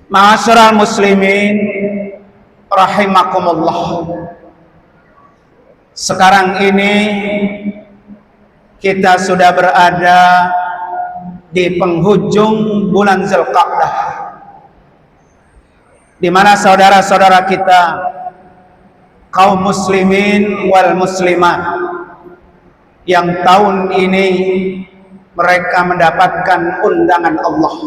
Ma'asyiral muslimin rahimakumullah. Sekarang ini kita sudah berada di penghujung bulan Zulqa'dah, di mana saudara-saudara kita kaum muslimin wal muslimat yang tahun ini mereka mendapatkan undangan Allah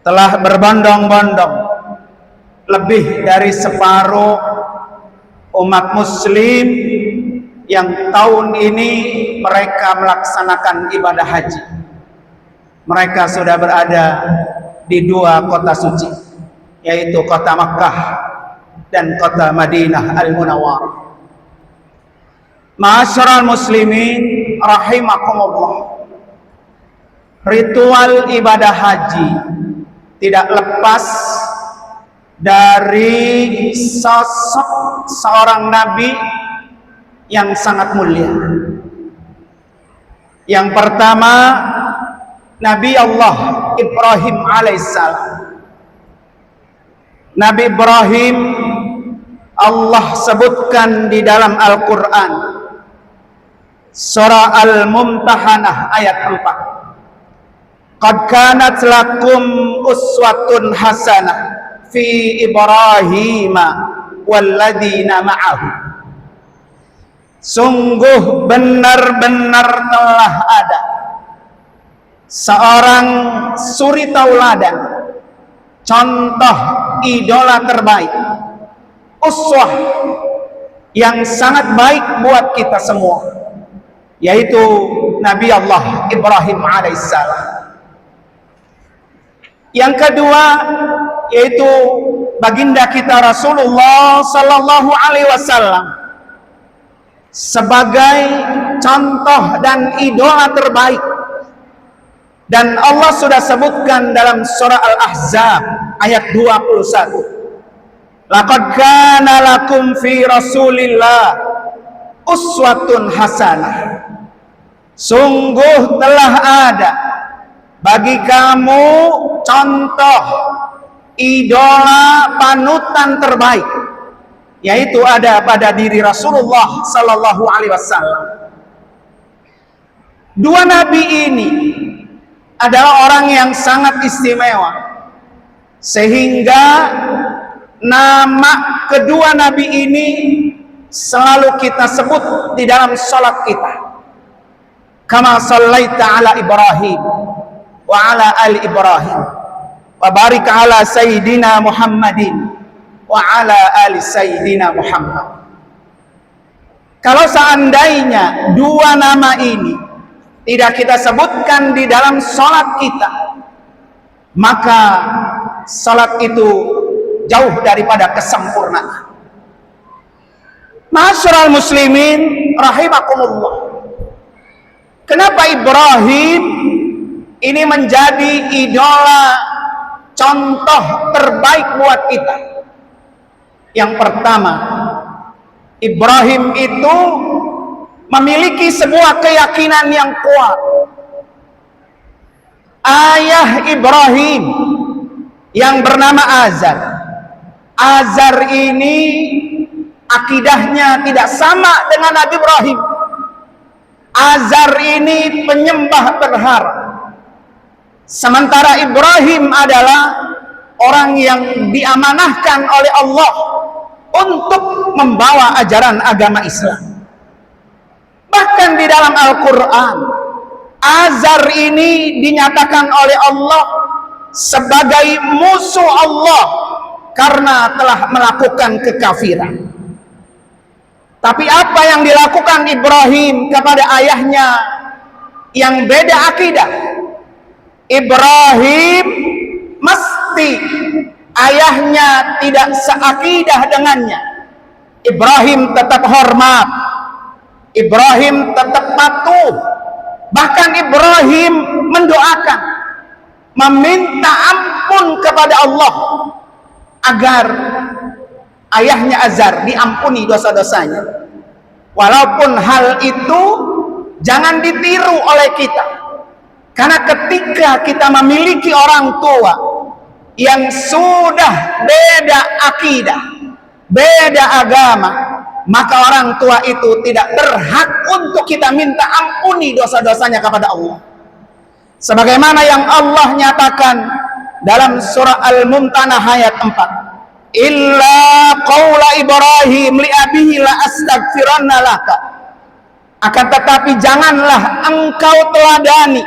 telah berbondong-bondong lebih dari separuh umat muslim yang tahun ini mereka melaksanakan ibadah haji. Mereka sudah berada di dua kota suci, yaitu kota Makkah dan kota Madinah Al-Munawwarah. Ma'asyiral muslimin rahimakumullah. Ritual ibadah haji tidak lepas dari sosok seorang nabi yang sangat mulia. Yang pertama, Nabi Allah Ibrahim alaihissalam. Nabi Ibrahim Allah sebutkan di dalam Al-Quran surah Al-Mumtahanah ayat 4. Qad kanat lakum uswatun hasanah fi Ibrahim walladzina ma'ahu. Sungguh benar-benar telah ada seorang suri tauladan, contoh idola terbaik, uswah yang sangat baik buat kita semua, yaitu Nabi Allah Ibrahim alaihissalam. Yang kedua yaitu baginda kita Rasulullah sallallahu alaihi wasallam sebagai contoh dan idola terbaik. Dan Allah sudah sebutkan dalam surah Al-Ahzab ayat 21. Laqad kana lakum fi Rasulillah uswatun hasanah. Sungguh telah ada bagi kamu contoh idola panutan terbaik, yaitu ada pada diri Rasulullah sallallahu alaihi wasallam. Dua nabi ini adalah orang yang sangat istimewa, sehingga nama kedua nabi ini selalu kita sebut di dalam salat kita. Kama shallaita ala Ibrahim wa ala ali Ibrahim wa barik ala sayyidina Muhammadin wa ala ali sayyidina Muhammad. Kalau seandainya dua nama ini tidak kita sebutkan di dalam salat kita, maka salat itu jauh daripada kesempurnaan. Ma'asyiral muslimin rahimakumullah. Kenapa Ibrahim ini menjadi idola contoh terbaik buat kita? Yang pertama, Ibrahim itu memiliki sebuah keyakinan yang kuat. Ayah Ibrahim yang bernama Azar. Azar ini akidahnya tidak sama dengan Nabi Ibrahim. Azar ini penyembah berhala. Sementara Ibrahim adalah orang yang diamanahkan oleh Allah untuk membawa ajaran agama Islam. Bahkan di dalam Al-Quran, Azar ini dinyatakan oleh Allah sebagai musuh Allah karena telah melakukan kekafiran. Tapi apa yang dilakukan Ibrahim kepada ayahnya yang beda akidah? Ibrahim mesti ayahnya tidak seakidah dengannya. Ibrahim tetap hormat, Ibrahim tetap patuh. Bahkan Ibrahim mendoakan, meminta ampun kepada Allah agar ayahnya Azar diampuni dosa-dosanya. Walaupun hal itu jangan ditiru oleh kita, karena ketika kita memiliki orang tua yang sudah beda akidah, beda agama, maka orang tua itu tidak berhak untuk kita minta ampuni dosa-dosanya kepada Allah. Sebagaimana yang Allah nyatakan dalam surah Al-Mumtanah ayat 4, illa qaula Ibrahim li abihi la astaghfiranna laka. Akan tetapi janganlah engkau teladani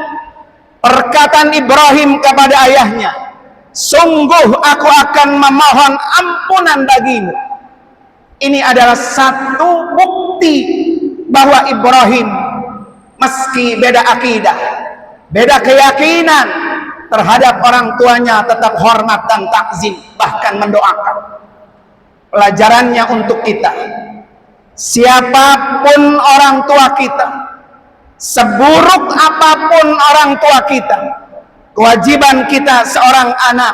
perkataan Ibrahim kepada ayahnya, sungguh aku akan memohon ampunan bagimu. Ini adalah satu bukti bahwa Ibrahim meski beda akidah, beda keyakinan terhadap orang tuanya, tetap hormat dan takzim, bahkan mendoakan. Pelajarannya untuk kita, siapapun orang tua kita, seburuk apapun orang tua kita, kewajiban kita seorang anak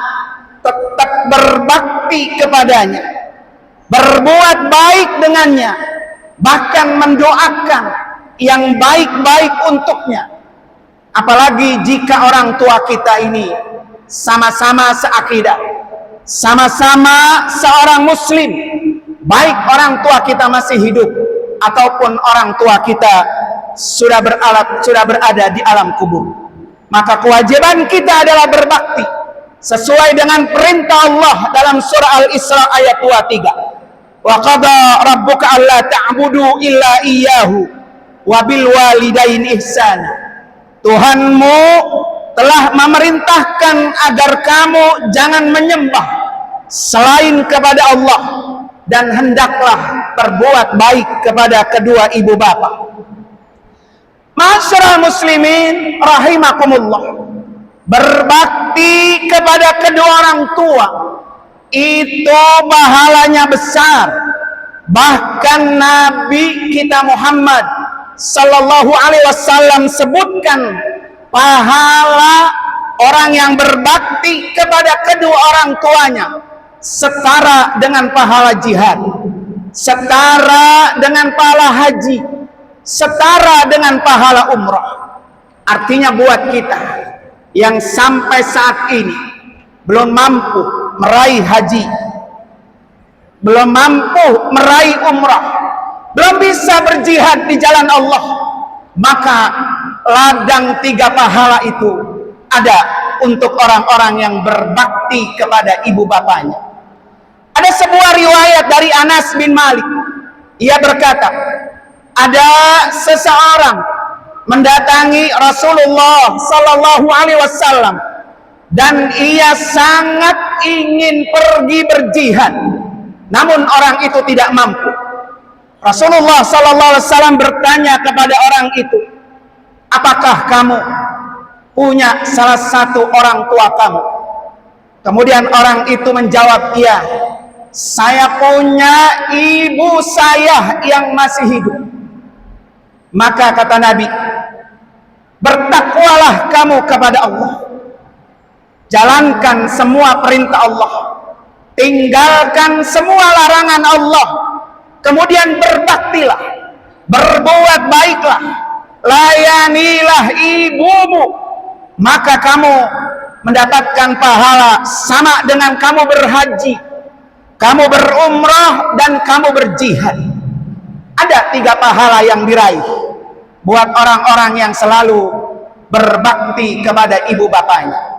tetap berbakti kepadanya, berbuat baik dengannya, bahkan mendoakan yang baik-baik untuknya. Apalagi jika orang tua kita ini sama-sama seakidah, sama-sama seorang muslim, baik orang tua kita masih hidup ataupun orang tua kita sudah berada di alam kubur. Maka kewajiban kita adalah berbakti sesuai dengan perintah Allah dalam surah Al-Isra ayat 23. Wa qada rabbuka alla ta'budu illa iyyahu wa bil walidaini ihsana. Tuhanmu telah memerintahkan agar kamu jangan menyembah selain kepada Allah, dan hendaklah berbuat baik kepada kedua ibu bapa. Ma'asyiral muslimin rahimakumullah, berbakti kepada kedua orang tua itu pahalanya besar. Bahkan Nabi kita Muhammad sallallahu alaihi wasallam sebutkan pahala orang yang berbakti kepada kedua orang tuanya setara dengan pahala jihad, setara dengan pahala haji, setara dengan pahala umrah. Artinya buat kita yang sampai saat ini belum mampu meraih haji, belum mampu meraih umrah, belum bisa berjihad di jalan Allah, maka ladang 3 pahala itu ada untuk orang-orang yang berbakti kepada ibu bapanya. Ada sebuah riwayat dari Anas bin Malik. Ia berkata, ada seseorang mendatangi Rasulullah sallallahu alaihi wasallam dan ia sangat ingin pergi berjihad, namun orang itu tidak mampu. Rasulullah sallallahu alaihi wasallam bertanya kepada orang itu, apakah kamu punya salah satu orang tua kamu? Kemudian orang itu menjawab, iya, saya punya ibu saya yang masih hidup. Maka kata Nabi, bertakwalah kamu kepada Allah, jalankan semua perintah Allah, tinggalkan semua larangan Allah, kemudian berbaktilah, berbuat baiklah, layanilah ibumu, maka kamu mendapatkan pahala sama dengan kamu berhaji, kamu berumrah, dan kamu berjihad. Ada 3 pahala yang diraih buat orang-orang yang selalu berbakti kepada ibu bapanya.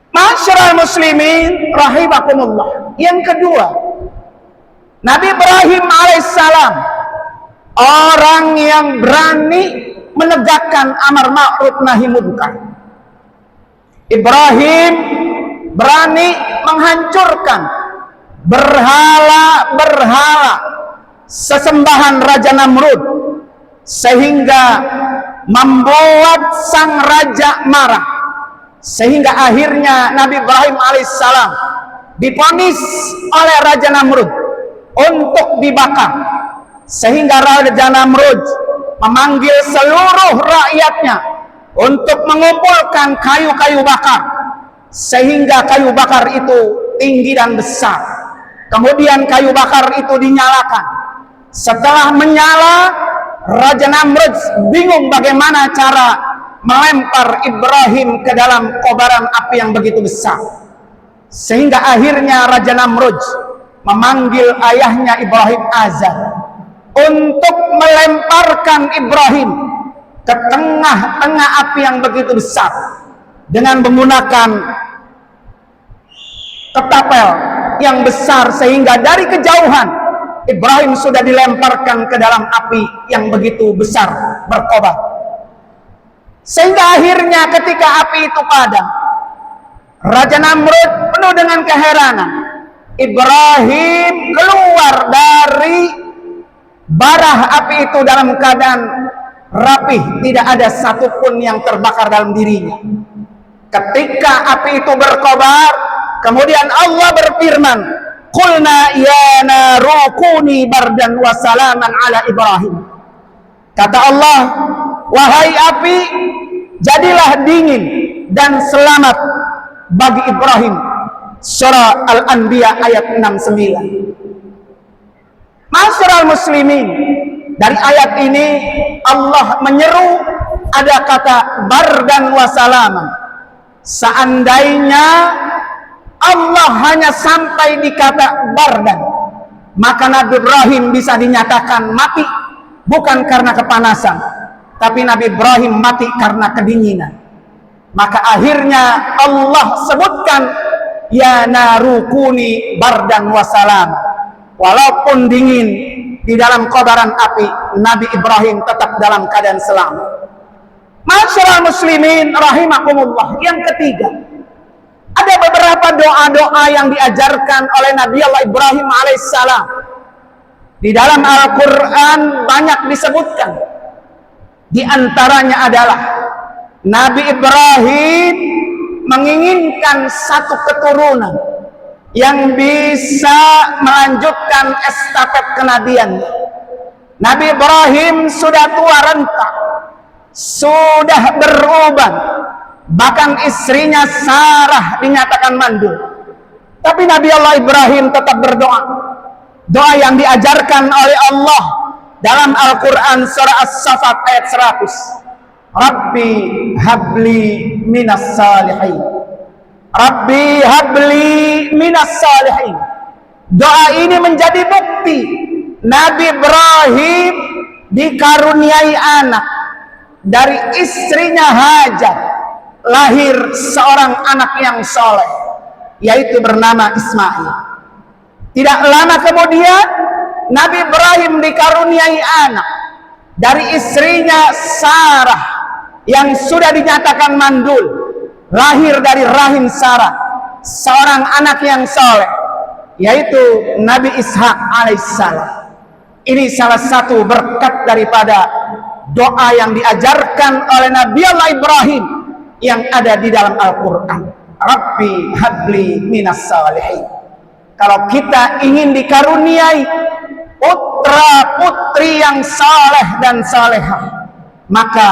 Ma'asyiral muslimin rahimakumullah. Yang kedua, Nabi Ibrahim alaihissalam orang yang berani menegakkan amar ma'ruf nahi munkar. Ibrahim berani menghancurkan berhala-berhala sesembahan Raja Namrud, sehingga membuat sang raja marah, sehingga akhirnya Nabi Ibrahim alaihissalam divonis oleh Raja Namrud untuk dibakar, sehingga Raja Namrud memanggil seluruh rakyatnya untuk mengumpulkan kayu-kayu bakar, sehingga kayu bakar itu tinggi dan besar. Kemudian kayu bakar itu dinyalakan. Setelah menyala, Raja Namrud bingung bagaimana cara melempar Ibrahim ke dalam kobaran api yang begitu besar. Sehingga akhirnya Raja Namrud memanggil ayahnya Ibrahim Azar untuk melemparkan Ibrahim ke tengah-tengah api yang begitu besar dengan menggunakan ketapel yang besar, sehingga dari kejauhan Ibrahim sudah dilemparkan ke dalam api yang begitu besar berkobar. Sehingga akhirnya ketika api itu padam, Raja Namrud penuh dengan keheranan. Ibrahim keluar dari bara api itu dalam keadaan rapih, tidak ada satupun yang terbakar dalam dirinya. Ketika api itu berkobar, kemudian Allah berfirman, "Qulna ya naru kuni bardan wa salaman ala Ibrahim." Kata Allah, "Wahai api, jadilah dingin dan selamat bagi Ibrahim." Surah Al-Anbiya ayat 69. Masyarul muslimin, dari ayat ini Allah menyeru ada kata bardan wa salaman. Seandainya Allah hanya sampai di kata bardan, maka Nabi Ibrahim bisa dinyatakan mati bukan karena kepanasan, tapi Nabi Ibrahim mati karena kedinginan. Maka akhirnya Allah sebutkan ya narukuni bardan wasalam. Walaupun dingin di dalam kobaran api, Nabi Ibrahim tetap dalam keadaan selamat. Masyarul muslimin rahimakumullah. Yang ketiga, ada beberapa doa-doa yang diajarkan oleh Nabi Allah Ibrahim alaihissalam. Di dalam Al-Quran banyak disebutkan. Di antaranya adalah Nabi Ibrahim menginginkan satu keturunan yang bisa melanjutkan estafet kenabian. Nabi Ibrahim sudah tua renta, sudah beruban, bahkan istrinya Sarah dinyatakan mandul. Tapi Nabi Allah Ibrahim tetap berdoa. Doa yang diajarkan oleh Allah dalam Al-Quran surah As-Saffat ayat 100. Rabbi habli minas salihin. Rabbi habli minas salihin. Doa ini menjadi bukti Nabi Ibrahim dikaruniai anak dari istrinya Hajar, lahir seorang anak yang soleh, yaitu bernama Ismail. Tidak lama kemudian Nabi Ibrahim dikaruniai anak dari istrinya Sarah yang sudah dinyatakan mandul, lahir dari rahim Sarah seorang anak yang soleh, yaitu Nabi Ishak alaihissalam. Ini salah satu berkat daripada doa yang diajarkan oleh Nabi Allah Ibrahim yang ada di dalam Al-Quran. Rabbi habli minas salihin. Kalau kita ingin dikaruniai putra putri yang saleh dan salehah, maka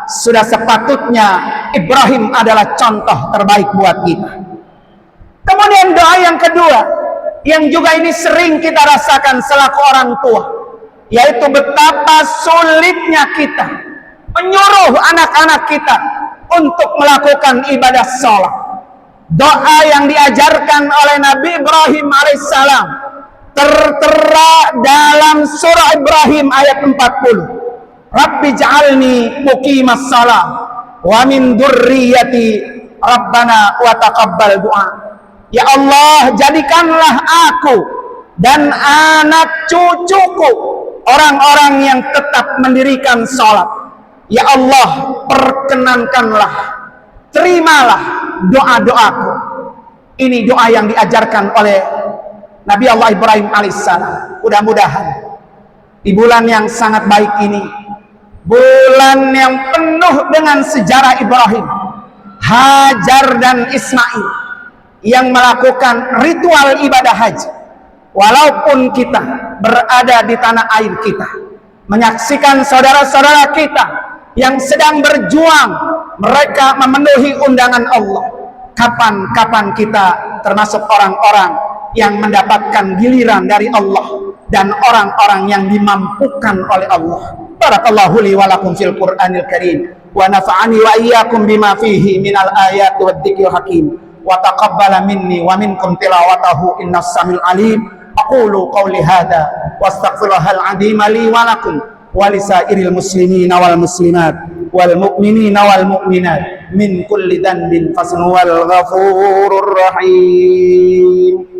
sudah sepatutnya Ibrahim adalah contoh terbaik buat kita. Kemudian doa yang kedua, yang juga ini sering kita rasakan selaku orang tua, yaitu betapa sulitnya kita menyuruh anak-anak kita untuk melakukan ibadah sholat. Doa yang diajarkan oleh Nabi Ibrahim alaihissalam tertera dalam surah Ibrahim ayat 40. Rabbi ja'alni muqimas salam wa min dzurriyyati rabbana wa taqabbal du'a. Ya Allah, jadikanlah aku dan anak cucuku orang-orang yang tetap mendirikan salat. Ya Allah, perkenankanlah, terimalah doa-doaku. Ini doa yang diajarkan oleh Nabi Allah Ibrahim alaihissalam. Mudah-mudahan di bulan yang sangat baik ini, bulan yang penuh dengan sejarah Ibrahim, Hajar dan Ismail yang melakukan ritual ibadah haji. Walaupun kita berada di tanah air kita, menyaksikan saudara-saudara kita yang sedang berjuang, mereka memenuhi undangan Allah. Kapan-kapan kita termasuk orang-orang yang mendapatkan giliran dari Allah dan orang-orang yang dimampukan oleh Allah. Barakallahu li wa lakum fil Qur'anil Karim wa nafa'ani wa iyyakum bima fihi minal ayati wad dzikril hakim. wa taqabbala minni wa minkum tilawatahu innas samil alim. Aqulu qawli hadha wa astaghfirullahal azim li wa lakum wa lisairil muslimina wal muslimat wal mu'minina wal mu'minat min kulli dhanbin fasnuhu wal ghafurur rahim.